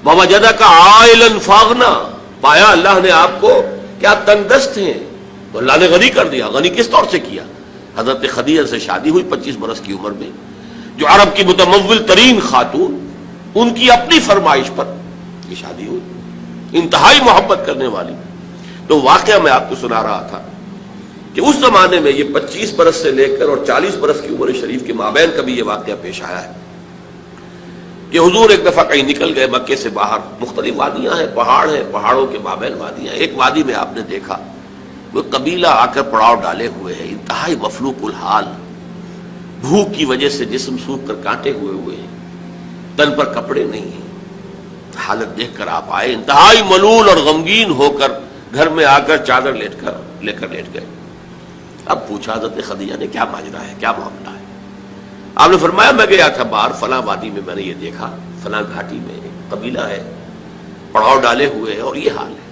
وَوَجَدَكَ عَائِلًا فَأَغْنَىٰ، پایا اللہ نے آپ کو کہ آپ تنگ دست ہیں تو اللہ نے غنی کر دیا۔ غنی کس طور سے کیا؟ حضرت خدیجہ سے شادی ہوئی 25 برس کی عمر میں، جو عرب کی متمول ترین خاتون، ان کی اپنی فرمائش پر یہ شادی ہوئی، انتہائی محبت کرنے والی۔ تو واقعہ میں آپ کو سنا رہا تھا کہ اس زمانے میں یہ 25 برس سے لے کر اور 40 برس کی عمر شریف کے مابین کبھی یہ واقعہ پیش آیا ہے کہ حضور ایک دفعہ کہیں نکل گئے مکے سے باہر، مختلف وادیاں ہیں، پہاڑ ہیں، پہاڑوں کے مابین وادیاں ہیں۔ ایک وادی میں آپ نے دیکھا وہ قبیلہ آ کر پڑاؤ ڈالے ہوئے ہے، انتہائی مفلوق الحال، بھوک کی وجہ سے جسم سوکھ کر کانٹے ہوئے ہیں، تن پر کپڑے نہیں ہیں۔ حالت دیکھ کر آپ آئے، انتہائی ملول اور غمگین ہو کر گھر میں آ کر چادر لے کر لیٹ گئے۔ اب پوچھا حضرت خدیجہ نے کیا ماجرا ہے، کیا معاملہ ہے؟ آپ نے فرمایا میں گیا تھا باہر فلاں وادی میں، میں نے یہ دیکھا فلاں گھاٹی میں ایک قبیلہ ہے، پڑاؤ ڈالے ہوئے ہیں اور یہ حال ہے۔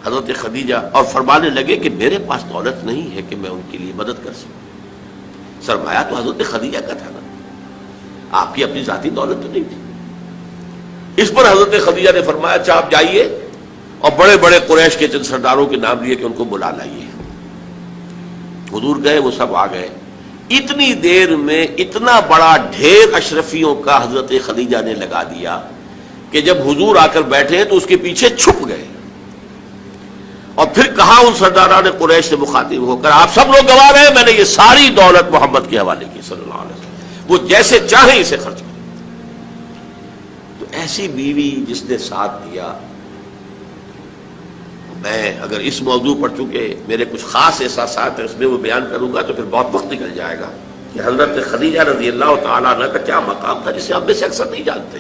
حضرت خدیجہ اور فرمانے لگے کہ میرے پاس دولت نہیں ہے کہ میں ان کے لیے مدد کر سکوں۔ سرمایہ تو حضرت خدیجہ کا تھا نا، آپ کی اپنی ذاتی دولت تو نہیں تھی۔ اس پر حضرت خدیجہ نے فرمایا اچھا آپ جائیے اور بڑے بڑے قریش کے چند سرداروں کے نام لیے کہ ان کو بلا لائیے۔ حضور گئے، وہ سب آ گئے۔ اتنی دیر میں اتنا بڑا ڈھیر اشرفیوں کا حضرت خدیجہ نے لگا دیا کہ جب حضور آ کر بیٹھے تو اس کے پیچھے چھپ گئے، اور پھر کہا ان سرداران قریش سے مخاطب ہو کر آپ سب لوگ گواہ رہے میں نے یہ ساری دولت محمد کے حوالے کی صلی اللہ علیہ وسلم، وہ جیسے چاہیں اسے خرچ کریں۔ تو ایسی بیوی جس نے ساتھ دیا، میں اگر اس موضوع پر چونکہ میرے کچھ خاص احساسات ہیں اس میں وہ بیان کروں گا تو پھر بہت وقت نکل جائے گا کہ حضرت خدیجہ رضی اللہ تعالیٰ عنہ کا کیا مقام تھا جسے ہم میں سے اکثر نہیں جانتے۔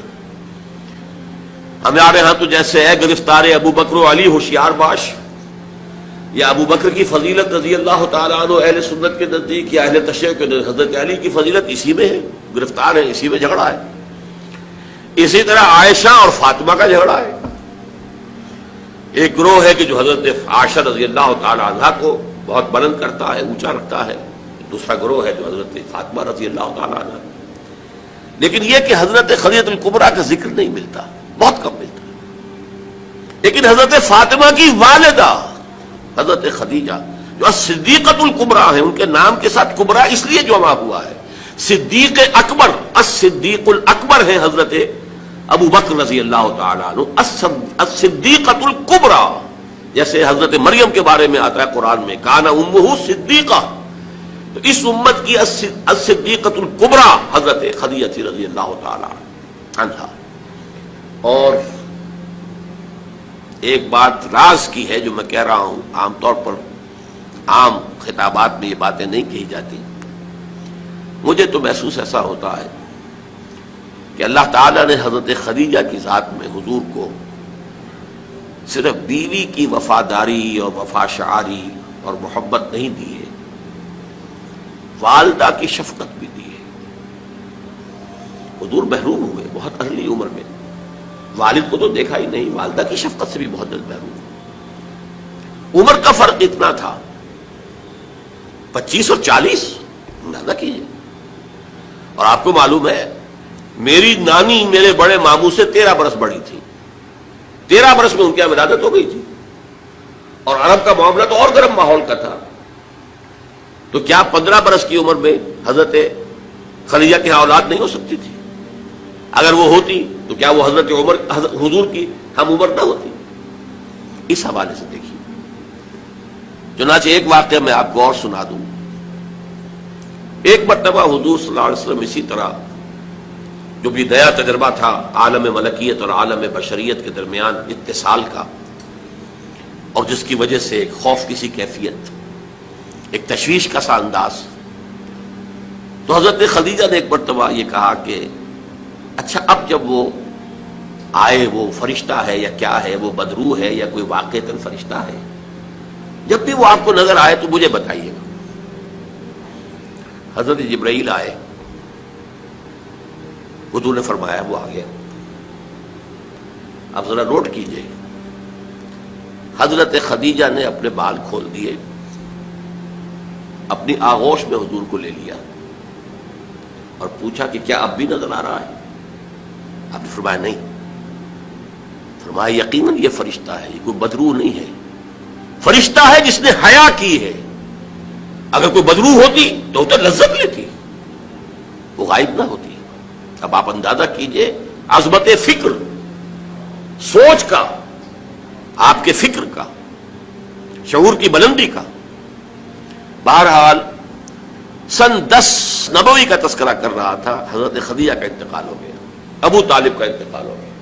ہمارے ہاں تو جیسے ہے گرفتار ابو بکر و علی ہوشیار باش، یا ابو بکر کی فضیلت رضی اللہ تعالیٰ عنہ اہل سنت کے نزدیک یا اہل تشیع کے نزدیک حضرت علی کی فضیلت اسی میں ہے، گرفتار ہے، اسی میں جھگڑا ہے۔ اسی طرح عائشہ اور فاطمہ کا جھگڑا ہے۔ ایک گروہ ہے کہ جو حضرت عائشہ رضی اللہ تعالیٰ عنہ کو بہت بلند کرتا ہے، اونچا رکھتا ہے، دوسرا گروہ ہے جو حضرت فاطمہ رضی اللہ تعالیٰ عنہ۔ لیکن یہ کہ حضرت خدیجہ الکبریٰ کا ذکر نہیں ملتا، بہت کم ملتا ہے۔ لیکن حضرت فاطمہ کی والدہ حضرت خدیجہ جو الصدیقۃ الکبریٰ ہے، ان کے نام کے ساتھ کبریٰ اس لیے جمع ہوا ہے، صدیق اکبر، الصدیق الاکبر ہے حضرت ابو بکر رضی اللہ تعالیٰ عنہ، الصدیقۃ الکبریٰ، جیسے حضرت مریم کے بارے میں آتا ہے قرآن میں کان امہ صدیقہ، تو اس امت کی الصدیقۃ الکبریٰ حضرت خدیجہ رضی اللہ تعالیٰ عنہا۔ اور ایک بات راز کی ہے جو میں کہہ رہا ہوں، عام طور پر عام خطابات میں یہ باتیں نہیں کہی جاتی، مجھے تو محسوس ایسا ہوتا ہے کہ اللہ تعالیٰ نے حضرت خدیجہ کی ذات میں حضور کو صرف بیوی کی وفاداری اور وفا شعاری اور محبت نہیں دی ہے، والدہ کی شفقت بھی دی ہے۔ حضور محروم ہوئے بہت ارلی عمر میں، والد کو تو دیکھا ہی نہیں، والدہ کی شفقت سے بھی بہت جلد محروم ہوئے۔ عمر کا فرق اتنا تھا، 25 اور 40، اندازہ کیجیے۔ اور آپ کو معلوم ہے میری نانی میرے بڑے ماموں سے 13 برس بڑی تھی، 13 برس میں ان کی ولادت ہو گئی تھی، اور عرب کا معاملہ تو اور گرم ماحول کا تھا۔ تو کیا 15 برس کی عمر میں حضرت خدیجہ کی اولاد نہیں ہو سکتی تھی؟ اگر وہ ہوتی تو کیا وہ حضرت عمر حضور کی ہم عمر نہ ہوتی؟ اس حوالے سے دیکھیے۔ چنانچہ ایک واقعہ میں آپ کو اور سنا دوں۔ ایک مرتبہ حضور صلی اللہ علیہ وسلم اسی طرح جو بھی نیا تجربہ تھا عالم ملکیت اور عالم بشریت کے درمیان اتصال کا، اور جس کی وجہ سے ایک خوف کی سی کیفیت، ایک تشویش کا سا انداز، تو حضرت خدیجہ نے ایک مرتبہ یہ کہا کہ اچھا اب جب وہ آئے، وہ فرشتہ ہے یا کیا ہے، وہ بدروح ہے یا کوئی واقعتاً فرشتہ ہے، جب بھی وہ آپ کو نظر آئے تو مجھے بتائیے گا۔ حضرت جبرائیل آئے، حضور نے فرمایا وہ آ گیا۔ اب ذرا نوٹ کیجئے، حضرت خدیجہ نے اپنے بال کھول دیے، اپنی آغوش میں حضور کو لے لیا اور پوچھا کہ کیا اب بھی نظر آ رہا ہے؟ آپ نے فرمایا نہیں۔ فرمایا یقیناً یہ فرشتہ ہے، یہ کوئی بدروح نہیں ہے، فرشتہ ہے جس نے حیا کی ہے، اگر کوئی بدروح ہوتی تو لذت لیتی، وہ غائب نہ ہوتی۔ اب آپ اندازہ کیجئے عظمت فکر، سوچ کا، آپ کے فکر کا، شعور کی بلندی کا۔ بہرحال سن 10 نبوی کا تذکرہ کر رہا تھا، حضرت خدیجہ کا انتقال ہو گیا، ابو طالب کا انتقال ہو گیا۔